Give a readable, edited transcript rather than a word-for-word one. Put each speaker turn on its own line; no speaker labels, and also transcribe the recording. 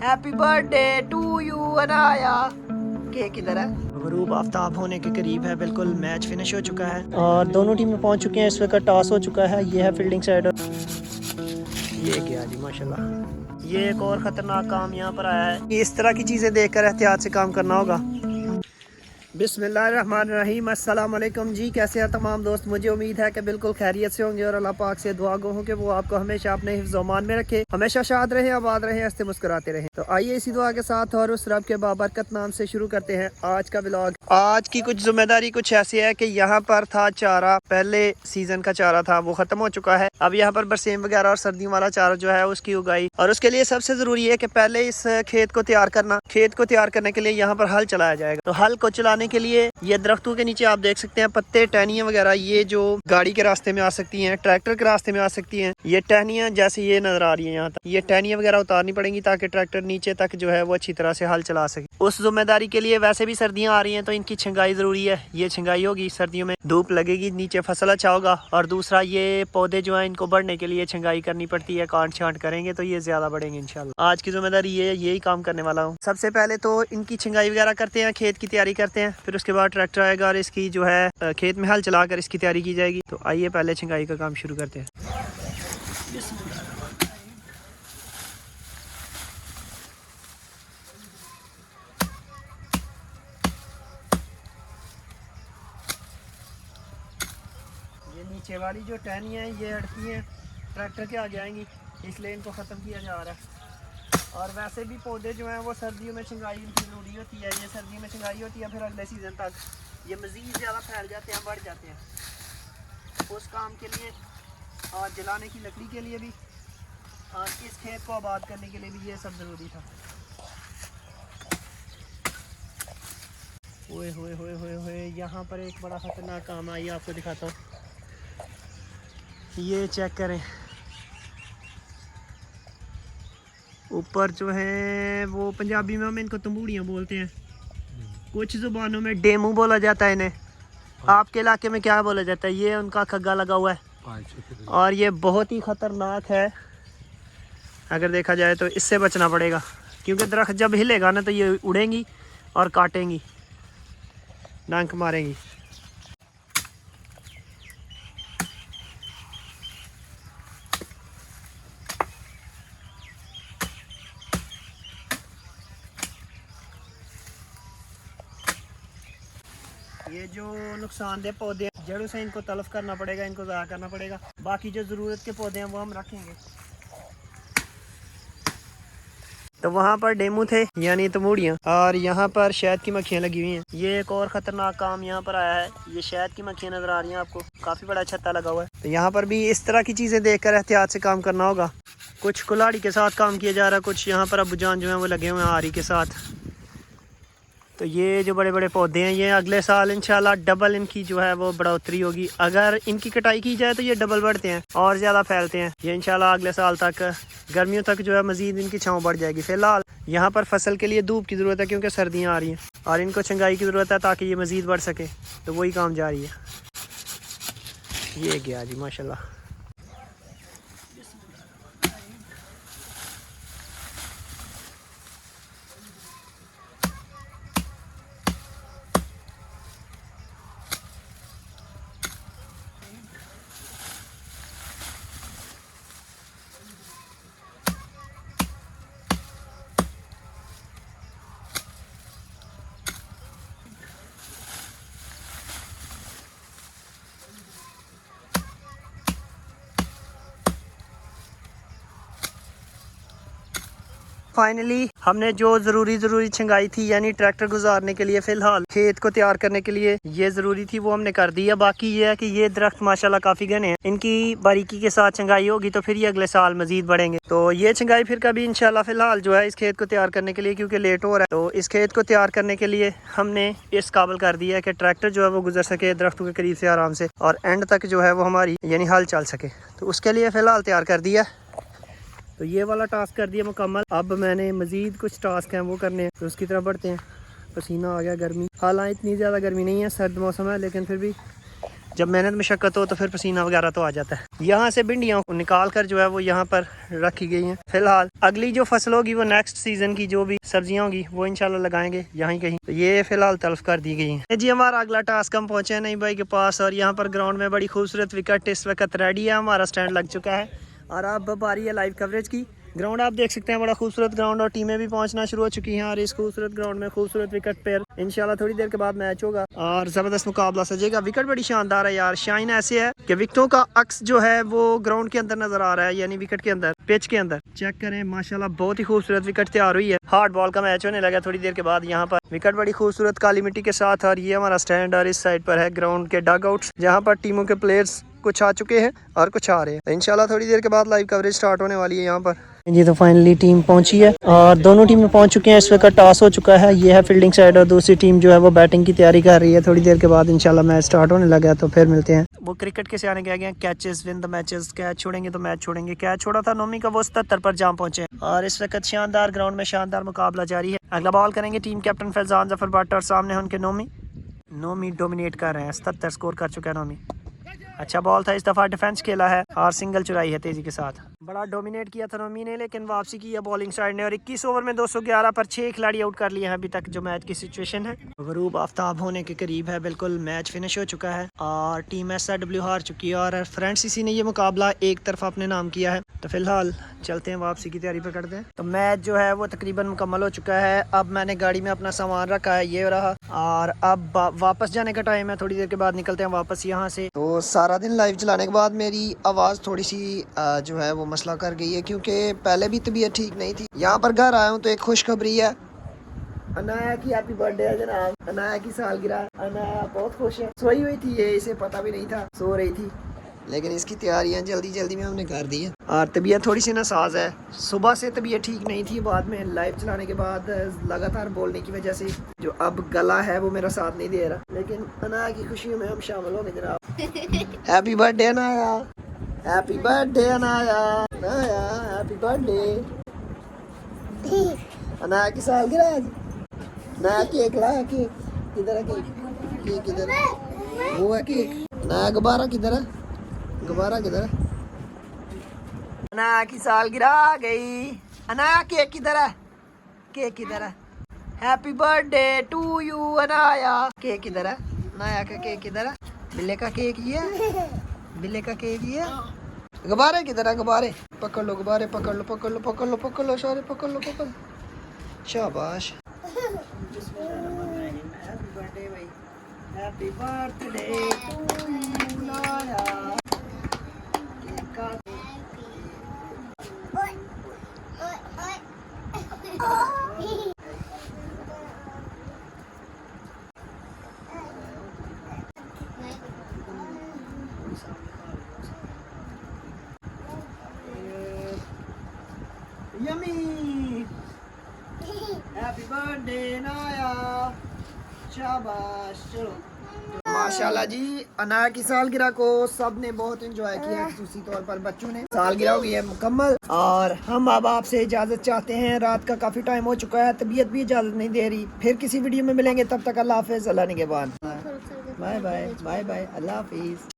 Happy birthday to you Anaya. Cake किधर है? गरूब आफ्ताब होने के करीब है, बिल्कुल मैच फिनिश हो चुका है और दोनों टीमें पहुंच चुके हैं। इस वक्त टॉस हो चुका है। ये है फील्डिंग साइड और ये गया जी माशाल्लाह। ये एक और ख़तरनाक काम यहाँ पर आया है। इस तरह की चीज़ें देखकर एहतियात से काम करना होगा। बिस्मिल्लाहिर्रहमानिर्रहीम, अस्सलाम वालेकुम जी। कैसे हैं तमाम दोस्त? मुझे उम्मीद है कि बिल्कुल खैरियत से होंगे और अल्लाह पाक से दुआ गो हूँ कि वो आपको हमेशा अपने हिफ्ज़-ओ-मान में रखे, हमेशा शाद रहे, आबाद रहे, हंसते मुस्कुराते रहे। तो आइए इसी दुआ के साथ और उस रब के बाबरकत नाम से शुरू करते हैं आज का व्लॉग। आज की कुछ जिम्मेदारी कुछ ऐसी है कि यहाँ पर था चारा, पहले सीजन का चारा था, वो खत्म हो चुका है। अब यहाँ पर बरसीम वगैरह और सर्दियों वाला चारा जो है उसकी उगाई, और उसके लिए सबसे जरूरी है कि पहले इस खेत को तैयार करना। खेत को तैयार करने के लिए यहाँ पर हल चलाया जाएगा। तो हल को चलाने के लिए ये दरख्तों के नीचे आप देख सकते हैं पत्ते, टहनियां वगैरह, ये जो गाड़ी के रास्ते में आ सकती हैं, ट्रैक्टर के रास्ते में आ सकती हैं। ये टहनियां जैसे ये नजर आ रही है यहाँ तक, ये टहनियां वगैरह उतारनी पड़ेंगी ताकि ट्रैक्टर नीचे तक जो है वो अच्छी तरह से हल चला सके। उस जिम्मेदारी के लिए वैसे भी सर्दियां आ रही हैं तो इनकी छिंगाई जरूरी है। ये छिंगाई होगी, सर्दियों में धूप लगेगी, नीचे फसल अच्छा होगा। और दूसरा ये पौधे जो है इनको बढ़ने के लिए छिंगाई करनी पड़ती है, काट छांट करेंगे तो ये ज्यादा बढ़ेंगे इंशाल्लाह। आज की जिम्मेदारी ये यही काम करने वाला हूँ। सबसे पहले तो इनकी छिंगाई वगैरह करते हैं, खेत की तैयारी करते हैं, फिर उसके बाद ट्रैक्टर आएगा और इसकी जो है खेत में हल चलाकर इसकी तैयारी की जाएगी। तो आइए पहले छिंगाई का काम शुरू करते हैं। ये नीचे वाली जो टहनियाँ हैं ये अड़ती हैं, ट्रैक्टर के आ जाएंगी, इसलिए इनको ख़त्म किया जा रहा है। और वैसे भी पौधे जो हैं वो सर्दियों में छिंगाई इनकी ज़रूरी होती है। ये सर्दियों में छिंगाई होती है, फिर अगले सीज़न तक ये मज़ीद ज़्यादा फैल जाते हैं, बढ़ जाते हैं। उस काम के लिए और जलाने की लकड़ी के लिए भी और इस खेत को आबाद करने के लिए भी ये सब ज़रूरी था। ओए होए होए होए होए, यहाँ पर एक बड़ा ख़तरनाक काम आइए आपको दिखाता हूँ। ये चेक करें, ऊपर जो है वो पंजाबी में हम इनको तंबूड़ियाँ बोलते हैं, कुछ ज़ुबानों में डेमू बोला जाता है इन्हें। आपके इलाके में क्या बोला जाता है? ये उनका खग्गा लगा हुआ है और ये बहुत ही ख़तरनाक है। अगर देखा जाए तो इससे बचना पड़ेगा, क्योंकि दरख्त जब हिलेगा ना तो ये उड़ेंगी और काटेंगी, डंक मारेंगी। ये जो नुकसानदेह पौधे हैं जड़ों से इनको तलफ करना पड़ेगा, इनको ज़ाया करना पड़ेगा। बाकी जो ज़रूरत के पौधे हैं वो हम रखेंगे। तो वहाँ पर डेमू थे यानी तमूड़ियाँ, और यहाँ पर शहद की मक्खियाँ लगी हुई हैं। ये एक और ख़तरनाक काम यहाँ पर आया है। ये शहद की मक्खियाँ नज़र आ रही हैं आपको, काफ़ी बड़ा छत्ता लगा हुआ है। तो यहाँ पर भी इस तरह की चीज़ें देखकर एहतियात से काम करना होगा। कुछ कुल्हाड़ी के साथ काम किया जा रहा है, कुछ यहाँ पर अब्बूजान जो है वो लगे हुए हैं आरी के साथ। तो ये जो बड़े बड़े पौधे हैं ये अगले साल इंशाल्लाह डबल इनकी जो है वो बढ़ोतरी होगी। अगर इनकी कटाई की जाए तो ये डबल बढ़ते हैं और ज़्यादा फैलते हैं। ये इंशाल्लाह अगले साल तक, गर्मियों तक जो है मज़ीद इनकी छाँव बढ़ जाएगी। फ़िलहाल यहाँ पर फसल के लिए धूप की ज़रूरत है क्योंकि सर्दियाँ आ रही हैं, और इनको छंगाई की ज़रूरत है ताकि ये मज़ीद बढ़ सके। तो वही काम जारी है। ये गया जी माशाल्लाह। फाइनली हमने जो ज़रूरी छिंगाई थी यानी ट्रैक्टर गुजारने के लिए, फ़िलहाल खेत को तैयार करने के लिए ये ज़रूरी थी वो हमने कर दी है। बाकी ये है कि ये दरख्त माशाल्लाह काफ़ी घने हैं, इनकी बारीकी के साथ छिंगाई होगी तो फिर ये अगले साल मज़ीद बढ़ेंगे। तो ये छिंगाई फिर कभी इंशाल्लाह फ़िलहाल जो है इस खेत को तैयार करने के लिए, क्योंकि लेट हो रहा है, तो इस खेत को तैयार करने के लिए हमने इस काबिल कर दिया है कि ट्रैक्टर जो है वो गुजर सके दरख्तों के करीब से आराम से, और एंड तक जो है वो हमारी यानी हल चल सके। तो उसके लिए फ़िलहाल तैयार कर दिया। तो ये वाला टास्क कर दिया मुकम्मल। अब मैंने मज़ीद कुछ टास्क हैं वो करने हैं, तो उसकी तरफ बढ़ते हैं। पसीना आ गया, गर्मी, हालांकि इतनी ज़्यादा गर्मी नहीं है, सर्द मौसम है, लेकिन फिर भी जब मेहनत मशक्कत हो तो फिर पसीना वगैरह तो आ जाता है। यहाँ से भिंडियों को निकाल कर जो है वो यहाँ पर रखी गई हैं। फिलहाल अगली जो फसल होगी वो नेक्स्ट सीजन की जो भी सब्जियां होंगी वो इंशाल्लाह लगाएंगे यहाँ कहीं। तो ये फिलहाल तल्फ कर दी गई है जी। हमारा अगला टास्क हम पहुंचे हैं नहीं भाई के पास, और यहाँ पर ग्राउंड में बड़ी खूबसूरत विकेट इस वक्त रेडी है। हमारा स्टैंड लग चुका है और अब बारी है लाइव कवरेज की। ग्राउंड आप देख सकते हैं, बड़ा खूबसूरत ग्राउंड, और टीमें भी पहुंचना शुरू हो चुकी हैं। और इस खूबसूरत ग्राउंड में खूबसूरत विकेट पर इंशाल्लाह थोड़ी देर के बाद मैच होगा और जबरदस्त मुकाबला सजेगा। विकेट बड़ी शानदार है यार, शाइन ऐसे है कि विकेटों का अक्स जो है वो ग्राउंड के अंदर नजर आ रहा है, यानी विकेट के अंदर, पिच के अंदर। चेक करें माशाल्लाह बहुत ही खूबसूरत विकेट तैयार हुई है। हार्ड बॉल का मैच होने लगा थोड़ी देर के बाद। यहाँ पर विकेट बड़ी खूबसूरत काली मिट्टी के साथ, और ये हमारा स्टैंड, और इस साइड पर है ग्राउंड के डग आउट्स जहाँ पर टीमों के प्लेयर्स कुछ आ चुके हैं और कुछ आ रहे हैं। इंशाल्लाह थोड़ी देर के बाद लाइव कवरेज स्टार्ट होने वाली है यहाँ पर जी। तो फाइनली टीम पहुंची है और दोनों टीमें पहुंच चुके हैं। इस वक्त टॉस हो चुका है, ये है फील्डिंग साइड, और दूसरी टीम जो है वो बैटिंग की तैयारी कर रही है। थोड़ी देर के बाद इंशाल्लाह मैच स्टार्ट होने लगा, तो फिर मिलते हैं। वो क्रिकेट के सियाने कह गए catches win the matches, catch छोड़ेंगे तो मैच छोड़ेंगे। कैच छोड़ा था नोमी का, वो 77 पर जाम पहुंचे और इस वक्त शानदार ग्राउंड में शानदार मुकाबला जारी है। अगला बॉल करेंगे टीम कैप्टन फैजान जफर भट्ट, और सामने उनके नोमी डोमिनेट कर रहे हैं। 77 स्कोर कर चुका है नोमी। अच्छा बॉल था, इस दफा डिफेंस खेला है और सिंगल चुराई है तेजी के साथ। बड़ा डोमिनेट किया था नोमी ने, लेकिन वापसी की है बॉलिंग साइड ने, और 21 ओवर में 211 पर 6 खिलाड़ी आउट कर लिए हैं अभी तक। जो मैच की सिचुएशन है गरूब आफ्ताब होने के करीब है, बिल्कुल मैच फिनिश हो चुका है और टीम SRW हार चुकी है और फ्रेंडसीसी ने ये मुकाबला एक तरफा अपने नाम किया है। तो फिलहाल चलते हैं, वापसी की तैयारी पर करते हैं। तो मैच जो है वो तकरीबन मुकम्मल हो चुका है। अब मैंने गाड़ी में अपना सामान रखा है, ये रहा, और अब वापस जाने का टाइम है। थोड़ी देर के बाद निकलते हैं वापस यहाँ से। तो सारा दिन लाइव चलाने के बाद मेरी आवाज़ थोड़ी सी जो है वो मसला कर गई है, क्योंकि पहले भी तबीयत ठीक नहीं थी। यहाँ पर घर आया हूँ तो एक खुशखबरी है, अनाया की हैप्पी बर्थडे है जनाब। अनाया की सालगिरह, अनाया बहुत खुश है। सोई हुई थी ये, इसे पता भी नहीं था, सो रही थी, लेकिन इसकी तैयारियां जल्दी जल्दी में हमने कर दी है। और तबीयत थोड़ी सी नासाज है, सुबह से तबीयत ठीक नहीं थी, बाद में लाइव चलाने के बाद लगातार बोलने की वजह से जो अब गला है वो मेरा साथ नहीं दे रहा। लेकिन अनाया की खुशियों में हम शामिल हो गए जनाब। Happy birthday Anaya, happy birthday Anaya, Anaya happy birthday. Anaya की सालगिरह आज। नया केक लाया, केक किधर है? केक किधर है? वो है केक। नया गुब्बारा किधर है? गुब्बारा किधर है? अनाया की सालगिरह आ गई। अनाया केक किधर है? केक किधर है? Happy birthday to you Anaya. Cake किधर है? अनाया का केक किधर है? बिल्ले का केक ये है, बिल्ले का केक ये है। गुब्बारे किधर है? गुब्बारे पकड़ लो, गुब्बारे पकड़ लो, पकड़ लो, पकड़ लो, पकड़ लो, सारे पकड़ लो, पकड़ लो। शाबाश। Happy birthday to you Anaya. Yummy, happy birthday Anaya. शाबाश। चलो माशाल्लाह जी, अनाया की सालगिरह को सब ने बहुत एंजॉय किया, खासूसी तौर पर बच्चों ने। सालगिरह हो गई है मुकम्मल और हम अब आपसे इजाज़त चाहते हैं। रात का काफ़ी टाइम हो चुका है, तबीयत भी इजाज़त नहीं दे रही। फिर किसी वीडियो में मिलेंगे, तब तक अल्लाह हाफिज़, अल्लाह निगहबान। बाय बाय, बाय बाय, अल्लाह हाफिज़।